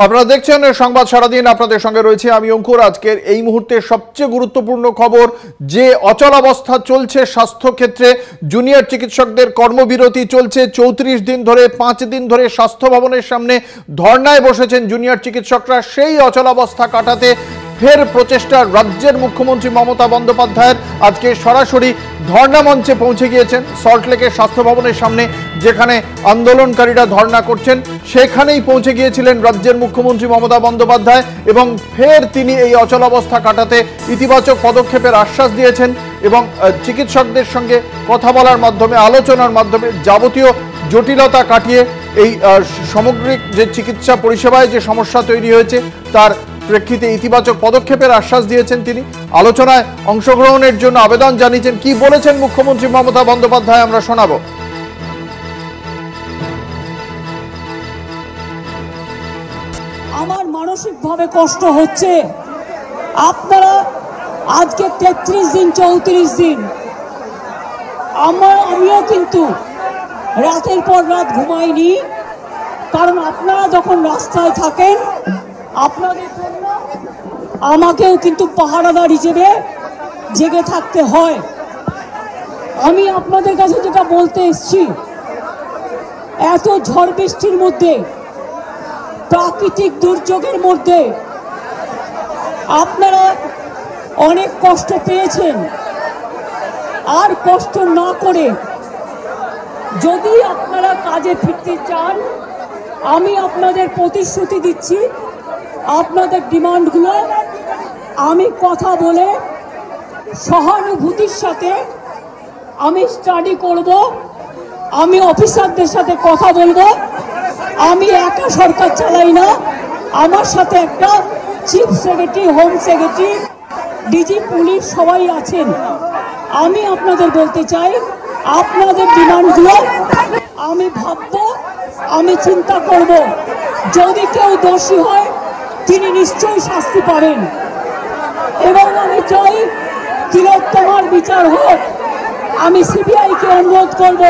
আপনারা দেখছেন সংবাদ সারাদিন, আপনাদের সঙ্গে রয়েছে আমি অঙ্কুর। আজকের এই মুহূর্তে সবচেয়ে গুরুত্বপূর্ণ খবর, যে অচলাবস্থা চলছে স্বাস্থ্য ক্ষেত্রে। জুনিয়র চিকিৎসকদের কর্মবিরতি চলছে 34 দিন ধরে। 5 দিন ধরে স্বাস্থ্য ভবনের সামনে ধর্নায় বসেছেন জুনিয়র চিকিৎসকরা। সেই অচলাবস্থা কাটাতে ফের প্রচেষ্টা রাজ্যের মুখ্যমন্ত্রী মমতা বন্দ্যোপাধ্যায়ের। আজকে সরাসরি ধর্না মঞ্চে পৌঁছে গিয়েছেন সল্টলেকের স্বাস্থ্য ভবনের সামনে, যেখানে আন্দোলনকারীরা ধর্না করছেন, সেখানেই পৌঁছে গিয়েছিলেন রাজ্যের মুখ্যমন্ত্রী মমতা বন্দ্যোপাধ্যায়। এবং ফের তিনি এই অচলাবস্থা কাটাতে ইতিবাচক পদক্ষেপের আশ্বাস দিয়েছেন এবং চিকিৎসকদের সঙ্গে কথা বলার মাধ্যমে, আলোচনার মাধ্যমে যাবতীয় জটিলতা কাটিয়ে এই সামগ্রিক যে চিকিৎসা পরিষেবায় যে সমস্যা তৈরি হয়েছে তার প্রেক্ষিতে ইতিবাচক পদক্ষেপের আশ্বাস দিয়েছেন তিনি। আলোচনায় অংশগ্রহণের জন্য আবেদন জানিয়েছেন। কি বলেছেন মুখ্যমন্ত্রী মমতা বন্দ্যোপাধ্যায় আমরা শোনাবো। আমার মানসিকভাবে কষ্ট হচ্ছে। আপনারা আজকে 33 দিন 34 দিন আমিও কিন্তু রাতের পর রাত ঘুমাইনি, কারণ আপনারা যখন রাস্তায় থাকেন আপনাদের জন্য আমাকেও কিন্তু পাহারাদার হিসেবে জেগে থাকতে হয়। আমি আপনাদের কাছে যেটা বলতে এসেছি, এত ঝড় বৃষ্টির মধ্যে, প্রাকৃতিক দুর্যোগের মধ্যে আপনারা অনেক কষ্ট পেয়েছেন। আর কষ্ট না করে যদি আপনারা কাজে ফিরতে চান, আমি আপনাদের প্রতিশ্রুতি দিচ্ছি, আপনাদের ডিমান্ডগুলো আমি কথা বলে সহানুভূতির সাথে আমি স্টাডি করব, আমি অফিসারদের সাথে কথা বলবো। আমি একা সরকার চালাই না, আমার সাথে একটা chief secretary, home secretary, DG police সবাই আছেন। আমি আপনাদের বলতে চাই, আপনাদের ডিমান্ডগুলো আমি ভাববো, আমি চিন্তা করব। যদি কেউ দোষী হয় তিনি নিশ্চয়ই শাস্তি পাবেন এবং আমি চাই তিলোত্তমার বিচার হোক। আমি সিবিআইকে অনুরোধ করব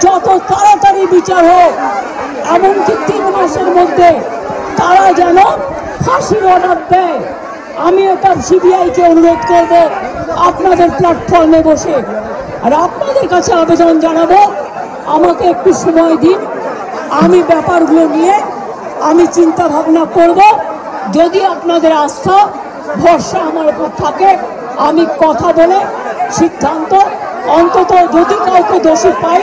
যত তাড়াতাড়ি বিচার হোক, এমনকি 3 মাসের মধ্যে তারা যেন ফাঁসির অর্ডার দেয়। আমি এটা সিবিআইকে অনুরোধ করব আপনাদের প্ল্যাটফর্মে বসে। আর আপনাদের কাছে আবেদন জানাবো, আমাকে একটু সময় দিন, আমি ব্যাপারগুলো নিয়ে আমি চিন্তা ভাবনা করব। যদি আপনাদের আস্থা ভরসা আমার উপর থাকে, আমি কথা বলে সিদ্ধান্ত, অন্তত যদি কাউকে দোষী পাই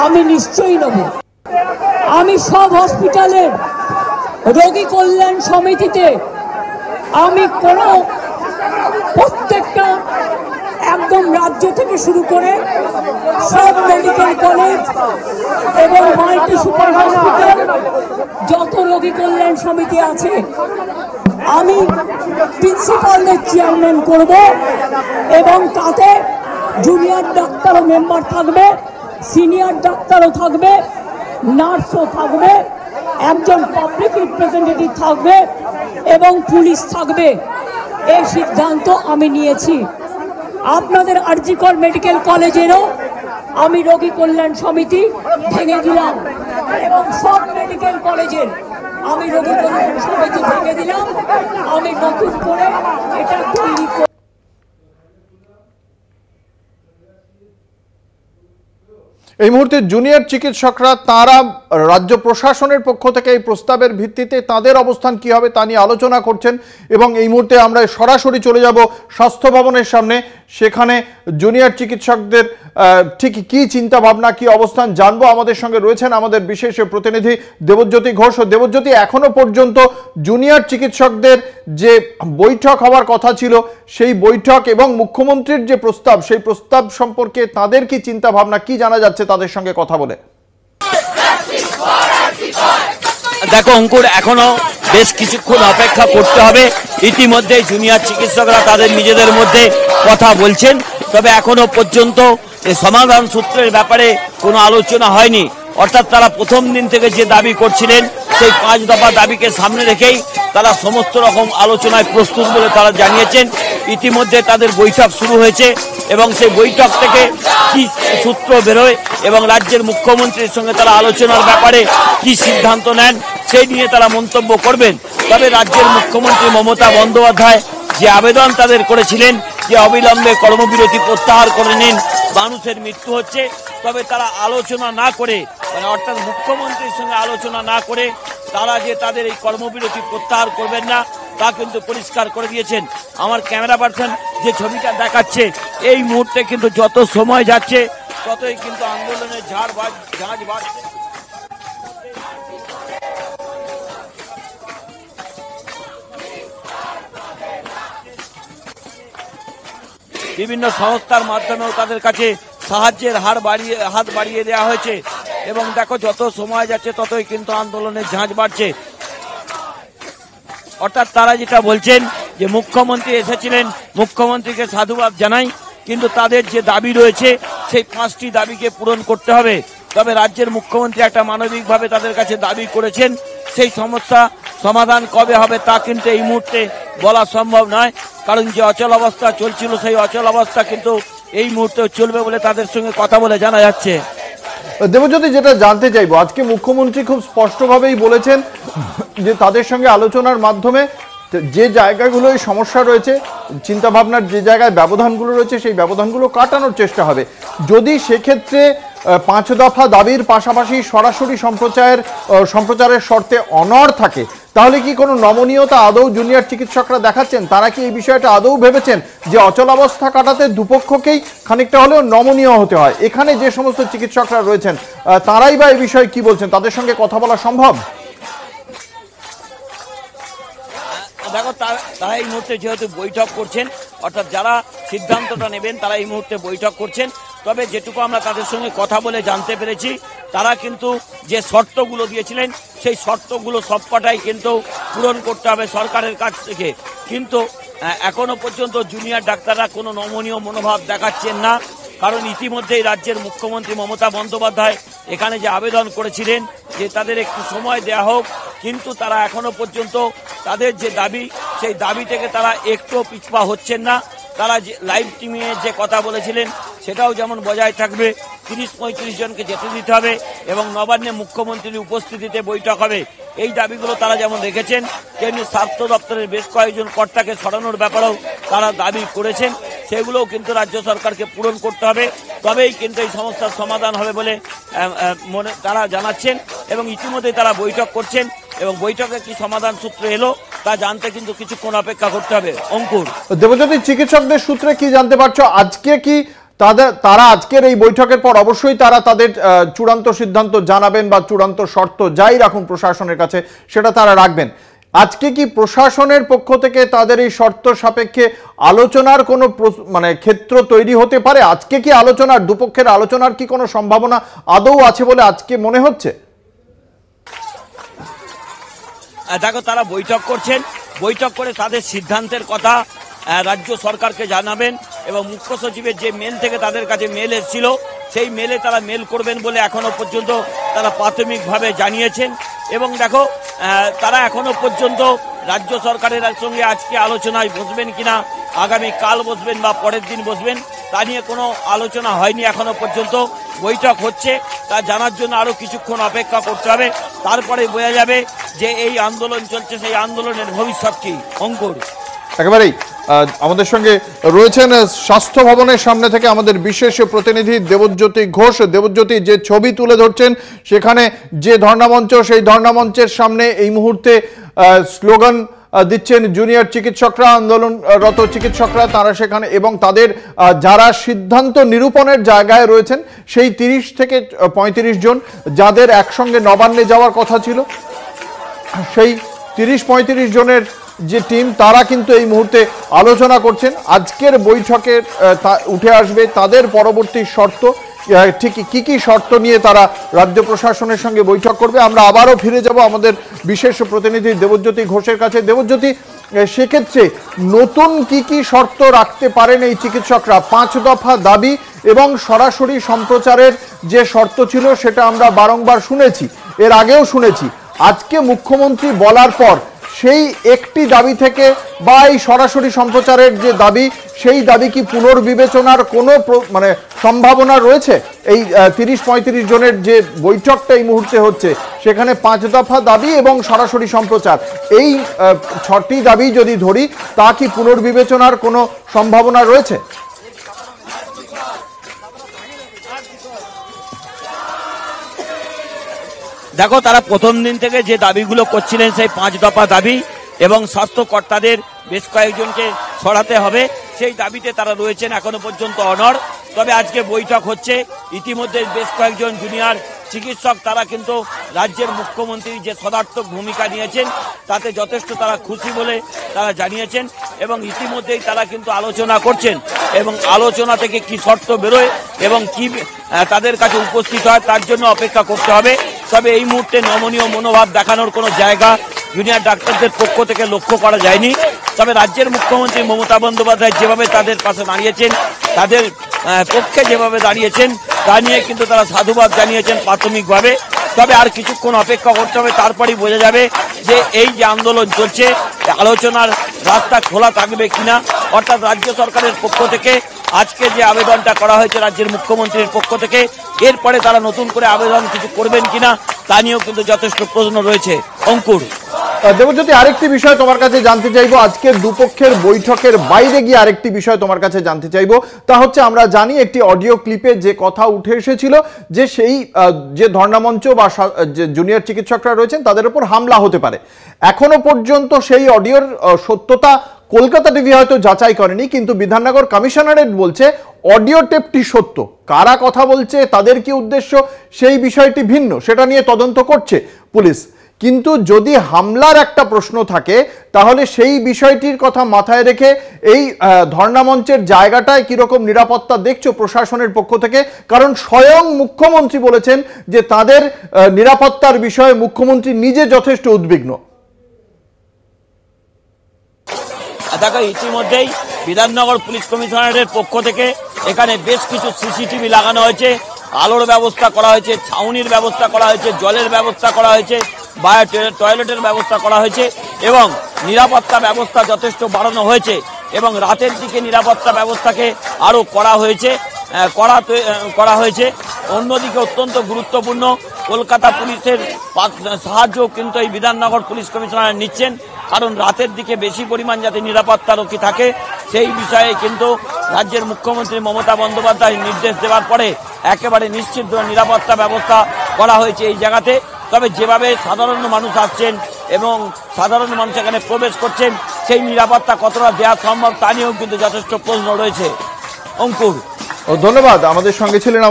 আমি নিশ্চয়ই নেব। আমি সব হসপিটালের রোগী কল্যাণ সমিতিতে আমি প্রত্যেকটা একদম রাজ্য থেকে শুরু করে সব মেডিকেল কলেজ এবং মাল্টি সুপার হসপিটাল, যত রোগী কল্যাণ সমিতি আছে, আমি প্রিন্সিপালদের চেয়ারম্যান করব এবং তাতে জুনিয়র ডাক্তারও মেম্বার থাকবে, সিনিয়র ডাক্তারও থাকবে, নার্সও থাকবে, একজন পাবলিক রিপ্রেজেন্টেটিভ থাকবে এবং পুলিশ থাকবে। এই সিদ্ধান্ত আমি নিয়েছি। আপনাদের আরজিকর মেডিকেল কলেজেরও আমি রোগী কল্যাণ সমিতি ভেঙে দিলাম এবং সব মেডিকেল কলেজের আমি রোগী কল্যাণ সমিতি ভেঙে দিলাম। আমি নতুন করে এটা তৈরি করব। এই মুহূর্তে জুনিয়র চিকিৎসকরা তারা রাজ্য প্রশাসনের পক্ষ থেকে এই প্রস্তাবের ভিত্তিতে তাদের অবস্থান কি হবে তা নিয়ে আলোচনা করছেন। এবং এই মুহূর্তে আমরা সরাসরি চলে যাব স্বাস্থ্য ভবনের সামনে, সেখানে জুনিয়র চিকিৎসকদের ঠিক কি চিন্তা ভাবনা, কি অবস্থান জানবো। আমাদের সঙ্গে রয়েছেন আমাদের বিশেষ প্রতিনিধি দেবজ্যোতি ঘোষ। দেবজ্যোতি, এখনো পর্যন্ত জুনিয়র চিকিৎসকদের যে বৈঠক হওয়ার কথা ছিল, সেই বৈঠক এবং মুখ্যমন্ত্রীর যে প্রস্তাব, সেই প্রস্তাব সম্পর্কে তাদের কি চিন্তা ভাবনা, কি জানা যাচ্ছে তাদের সঙ্গে কথা বলে? দেখো অঙ্কুর, এখনো বেশ কিছুক্ষণ অপেক্ষা করতে হবে। ইতিমধ্যে জুনিয়র চিকিৎসকরা তাদের নিজেদের মধ্যে কথা বলছেন, তবে এখনো পর্যন্ত এই সমাধান সূত্রের ব্যাপারে কোনো আলোচনা হয়নি। অর্থাৎ তারা প্রথম দিন থেকে যে দাবি করছিলেন, সেই 5 দফা দাবিকে সামনে রেখেই তারা সমস্ত রকম আলোচনায় প্রস্তুত বলে তারা জানিয়েছেন। ইতিমধ্যে তাদের বৈঠক শুরু হয়েছে এবং সেই বৈঠক থেকে কি সূত্র বেরোয় এবং রাজ্যের মুখ্যমন্ত্রীর সঙ্গে তারা আলোচনার ব্যাপারে কি সিদ্ধান্ত নেন সেই নিয়ে তারা মন্তব্য করবেন। তবে রাজ্যের মুখ্যমন্ত্রী মমতা বন্দ্যোপাধ্যায় যে আবেদন তাদের করেছিলেন যে অবিলম্বে কর্মবিরতি প্রত্যাহার করে নিন, মানুষের মৃত্যু হচ্ছে, তবে তারা আলোচনা না করে, মানে অর্থাৎ মুখ্যমন্ত্রীর সঙ্গে আলোচনা না করে তারা যে তাদের এই কর্মবিরতি প্রত্যাহার করবেন না তা কিন্তু পরিষ্কার করে দিয়েছেন। আমার ক্যামেরা পার্সন যে ছবিটা দেখাচ্ছে, এই মুহূর্তে কিন্তু যত সময় যাচ্ছে ততই কিন্তু আন্দোলনের ঝাঁজ বাড়ছে। বিভিন্ন সংস্থার মাধ্যমেও তাদের কাছে সাহায্যের হাত বাড়িয়ে দেওয়া হয়েছে এবং দেখো যত সময় যাচ্ছে ততই কিন্তু আন্দোলনের ঝাঁজ বাড়ছে। অর্থাৎ তারা যেটা বলছেন যে মুখ্যমন্ত্রী এসেছিলেন, মুখ্যমন্ত্রীকে সাধুবাদ জানাই, কিন্তু তাদের যে দাবি রয়েছে সেই 5টি দাবিকে পূরণ করতে হবে। তবে রাজ্যের মুখ্যমন্ত্রী একটা মানবিকভাবে তাদের কাছে দাবি করেছেন, সেই সমস্যা সমাধান কবে হবে তা কিন্তু এই মুহূর্তে বলা সম্ভব নয়, কারণ যে অচল অবস্থা চলছিল সেই অচল অবস্থা কিন্তু এই মুহূর্তে চলবে বলে তাদের সঙ্গে কথা বলে জানা যাচ্ছে। দেবজ্যোতি, যেটা জানতে চাইবো, আজকে মুখ্যমন্ত্রী খুব স্পষ্টভাবেই বলেছেন যে তাদের সঙ্গে আলোচনার মাধ্যমে যে জায়গাগুলোয় সমস্যা রয়েছে, চিন্তাভাবনার যে জায়গায় ব্যবধানগুলো রয়েছে সেই ব্যবধানগুলো কাটানোর চেষ্টা হবে। যদি সেক্ষেত্রে 5 দফা দাবির পাশাপাশি সরাসরি সম্প্রচারের শর্তে অনড় থাকে, তাহলে কি কোনো নমনীয়তা আদৌ জুনিয়র চিকিৎসকরা দেখাচ্ছেন? তারা কি এই বিষয়টা আদৌ ভেবেছেন যে অচলাবস্থা কাটাতে দুপক্ষকেই খানিকটা হলেও নমনীয় হতে হয়? এখানে যে সমস্ত চিকিৎসকরা রয়েছেন তারাই বা এই বিষয়ে কি বলছেন? তাদের সঙ্গে কথা বলা সম্ভব? দেখো তারা এই মুহূর্তে যেহেতু বৈঠক করছেন, অর্থাৎ যারা সিদ্ধান্তটা নেবেন তারা এই মুহূর্তে বৈঠক করছেন। তবে যেটুকু আমরা তাদের সঙ্গে কথা বলে জানতে পেরেছি, তারা কিন্তু যে শর্তগুলো দিয়েছিলেন সেই শর্তগুলো সবকটাই কিন্তু পূরণ করতে হবে সরকারের কাছ থেকে। কিন্তু এখনো পর্যন্ত জুনিয়র ডাক্তাররা কোনো নমনীয় মনোভাব দেখাচ্ছেন না, কারণ ইতিমধ্যেই রাজ্যের মুখ্যমন্ত্রী মমতা বন্দ্যোপাধ্যায় এখানে যে আবেদন করেছিলেন যে তাদের একটু সময় দেওয়া হোক, কিন্তু তারা এখনো পর্যন্ত তাদের যে দাবি সেই দাবি থেকে তারা একটু পিছপা হচ্ছেন না। তারা যে লাইভ টিমে যে কথা বলেছিলেন সেটাও যেমন বজায় থাকবে, 30-35 জনকে যেতে দিতে হবে এবং নবান্নে মুখ্যমন্ত্রীর উপস্থিতিতে বৈঠক হবে, এই দাবিগুলো তারা যেমন রেখেছেন, তেমনি স্বাস্থ্য দপ্তরের বেশ কয়েকজন কর্তাকে সরানোর ব্যাপারেও তারা দাবি করেছেন। সেগুলোও কিন্তু রাজ্য সরকারকে পূরণ করতে হবে, তবেই কিন্তু এই সমস্যার সমাধান হবে বলে তারা জানাচ্ছেন এবং ইতিমধ্যেই তারা বৈঠক করছেন এবং বৈঠকে কি সমাধান সূত্র এলো তা জানতে কিন্তু কিছুক্ষণ অপেক্ষা করতে হবে। অঙ্কুর, দেবজ্যোতি, চিকিৎসকদের সূত্রে কি জানতে পারছো? আজকে কি তারা আজকের এই বৈঠকের পর অবশ্যই তারা তাদের চূড়ান্ত সিদ্ধান্ত জানাবেন বা চূড়ান্ত শর্ত যাই রাখুন প্রশাসনের কাছে সেটা তারা রাখবেন? আজকে কি প্রশাসনের পক্ষ থেকে তাদের এই শর্ত সাপেক্ষে আলোচনার কোনো ক্ষেত্র তৈরি হতে পারে? আজকে কি দুপক্ষের আলোচনার কি কোনো সম্ভাবনা আদৌ আছে বলে আজকে মনে হচ্ছে? দেখো তারা বৈঠক করছেন, বৈঠক করে তাদের সিদ্ধান্তের কথা রাজ্য সরকারকে জানাবেন এবং মুখ্য সচিবের যে মেল থেকে তাদের কাছে মেল এসেছিল সেই মেলে তারা মেল করবেন বলে এখনো পর্যন্ত তারা প্রাথমিকভাবে জানিয়েছেন। এবং দেখো তারা এখনো পর্যন্ত রাজ্য সরকারের সঙ্গে আজকে আলোচনায় বসবেন কিনা, আগামী কাল বসবেন বা পরের দিন বসবেন তা নিয়ে কোনো আলোচনা হয়নি এখনো পর্যন্ত। বৈঠক হচ্ছে তা জানার জন্য আরও কিছুক্ষণ অপেক্ষা করতে হবে, তারপরে বোঝা যাবে যে এই আন্দোলন চলছে সেই আন্দোলনের ভবিষ্যৎ কি। অঙ্কুর, একেবারেই আমাদের সঙ্গে রয়েছেন স্বাস্থ্য ভবনের সামনে থেকে আমাদের বিশেষ প্রতিনিধি দেবজ্যোতি ঘোষ। দেবজ্যোতি, যে ছবি তুলে ধরছেন সেখানে যে ধর্ণামঞ্চ, সেই ধর্ণামঞ্চের সামনে এই মুহূর্তে স্লোগান দিচ্ছেন জুনিয়র চিকিৎসকরা, আন্দোলনরত চিকিৎসকরা, তারা সেখানে এবং তাদের যারা সিদ্ধান্ত নিরূপণের জায়গায় রয়েছেন সেই 30 থেকে 35 জন যাদের একসঙ্গে নবান্নে যাওয়ার কথা ছিল, সেই 30-35 জনের যে টিম তারা কিন্তু এই মুহূর্তে আলোচনা করছেন। আজকের বৈঠকে উঠে আসবে তাদের পরবর্তী শর্ত, ঠিক কি কি শর্ত নিয়ে তারা রাজ্য প্রশাসনের সঙ্গে বৈঠক করবে। আমরা আবারও ফিরে যাব আমাদের বিশেষ প্রতিনিধি দেবজ্যোতি ঘোষের কাছে। দেবজ্যোতি, সেক্ষেত্রে নতুন কি কি শর্ত রাখতে পারেন এই চিকিৎসকরা? 5 দফা দাবি এবং সরাসরি সম্প্রচারের যে শর্ত ছিল সেটা আমরা বারংবার শুনেছি, এর আগেও শুনেছি। আজকে মুখ্যমন্ত্রী বলার পর সেই একটি দাবি থেকে বা এই সরাসরি সম্প্রচারের যে দাবি, সেই দাবি কি পুনর্বিবেচনার কোনো মানে সম্ভাবনা রয়েছে? এই 30-35 জনের যে বৈঠকটা এই মুহূর্তে হচ্ছে, সেখানে 5 দফা দাবি এবং সরাসরি সম্প্রচার, এই 6টি দাবি যদি ধরি, তা কি পুনর্বিবেচনার কোনো সম্ভাবনা রয়েছে? দেখো, তারা প্রথম দিন থেকে যে দাবিগুলো করছিলেন, সেই 5 দফা দাবি এবং স্বাস্থ্যকর্তাদের বেশ কয়েকজনকে সরাতে হবে, সেই দাবিতে তারা রয়েছেন এখনো পর্যন্ত অনড়। তবে আজকে বৈঠক হচ্ছে, ইতিমধ্যে বেশ কয়েকজন জুনিয়র চিকিৎসক তারা কিন্তু রাজ্যের মুখ্যমন্ত্রী যে সদার্থক ভূমিকা নিয়েছেন তাতে যথেষ্ট তারা খুশি বলে তারা জানিয়েছেন এবং ইতিমধ্যেই তারা কিন্তু আলোচনা করছেন এবং আলোচনা থেকে কি শর্ত বেরোয় এবং কি তাদের কাছে উপস্থিত হয় তার জন্য অপেক্ষা করতে হবে। তবে এই মুহূর্তে নমনীয় মনোভাব দেখানোর কোনো জায়গা জুনিয়র ডাক্তারদের পক্ষ থেকে লক্ষ্য করা যায়নি। তবে রাজ্যের মুখ্যমন্ত্রী মমতা বন্দ্যোপাধ্যায় যেভাবে তাদের পাশে দাঁড়িয়েছেন, তাদের পক্ষে যেভাবে দাঁড়িয়েছেন, তা নিয়ে কিন্তু তারা সাধুবাদ জানিয়েছেন প্রাথমিকভাবে। তবে আর কিছুক্ষণ অপেক্ষা করতে হবে, তারপরেই বোঝা যাবে যে এই যে আন্দোলন চলছে, আলোচনার রাস্তা খোলা থাকবে কিনা। অর্থাৎ রাজ্য সরকারের পক্ষ থেকে আজকে যে আবেদনটা করা হয়েছে রাজ্যের মুখ্যমন্ত্রীর পক্ষ থেকে, এরপরে তারা নতুন করে আবেদন কিছু করবেন কিনা তা নিয়েও কিন্তু যথেষ্ট প্রশ্ন রয়েছে। অঙ্কুর, দেবজ্যোতি, আরেকটি বিষয় তোমার কাছে জানতে চাইবো, আজকের দুপক্ষের বৈঠকের বাইরে গিয়ে আরেকটি বিষয় তোমার কাছে জানতে চাইবো, তা হচ্ছে আমরা জানি একটি অডিও ক্লিপে যে কথা উঠে এসেছিল যে সেই যে ধর্ণামঞ্চ বা যে জুনিয়র চিকিৎসকরা রয়েছেন তাদের উপর হামলা হতে পারে। এখনো পর্যন্ত সেই অডিওর সত্যতা কলকাতা টিভি হয়তো যাচাই করেনি, কিন্তু বিধাননগর কমিশনারেট বলছে অডিও টেপটি সত্য। কারা কথা বলছে, তাদের কি উদ্দেশ্য, সেই বিষয়টি ভিন্ন, সেটা নিয়ে তদন্ত করছে পুলিশ। কিন্তু যদি হামলার একটা প্রশ্ন থাকে, তাহলে সেই বিষয়টির কথা মাথায় রেখে এই ধর্ণামঞ্চের জায়গাটায় কিরকম নিরাপত্তা দেখছো প্রশাসনের পক্ষ থেকে? কারণ স্বয়ং মুখ্যমন্ত্রী বলেছেন যে তাদের নিরাপত্তার বিষয়ে মুখ্যমন্ত্রী নিজে যথেষ্ট উদ্বিগ্ন। দেখো, ইতিমধ্যেই বিধাননগর পুলিশ কমিশনারের পক্ষ থেকে এখানে বেশ কিছু সিসিটিভি লাগানো হয়েছে, আলোর ব্যবস্থা করা হয়েছে, ছাউনির ব্যবস্থা করা হয়েছে, জলের ব্যবস্থা করা হয়েছে, টয়লেটের ব্যবস্থা করা হয়েছে এবং নিরাপত্তা ব্যবস্থা যথেষ্ট বাড়ানো হয়েছে এবং রাতের দিকে নিরাপত্তা ব্যবস্থাকে আরও করা হয়েছে। অন্যদিকে অত্যন্ত গুরুত্বপূর্ণ, কলকাতা পুলিশের সাহায্য কিন্তু এই বিধাননগর পুলিশ কমিশনার নিচ্ছেন, কারণ রাতের দিকে বেশি পরিমাণ যাতে নিরাপত্তারক্ষী থাকে সেই বিষয়ে কিন্তু রাজ্যের মুখ্যমন্ত্রী মমতা বন্দ্যোপাধ্যায় নির্দেশ দেওয়ার পরে একেবারে নিশ্চিত নিরাপত্তা ব্যবস্থা করা হয়েছে এই জায়গাতে। তবে যেভাবে সাধারণ মানুষ আসছেন এবং সাধারণ মানুষ এখানে প্রবেশ করছেন, সেই নিরাপত্তা কতটা দেওয়া সম্ভব তা নিয়েও কিন্তু যথেষ্ট প্রশ্ন রয়েছে। অঙ্কুর, ধন্যবাদ। আমাদের সঙ্গে ছিলেন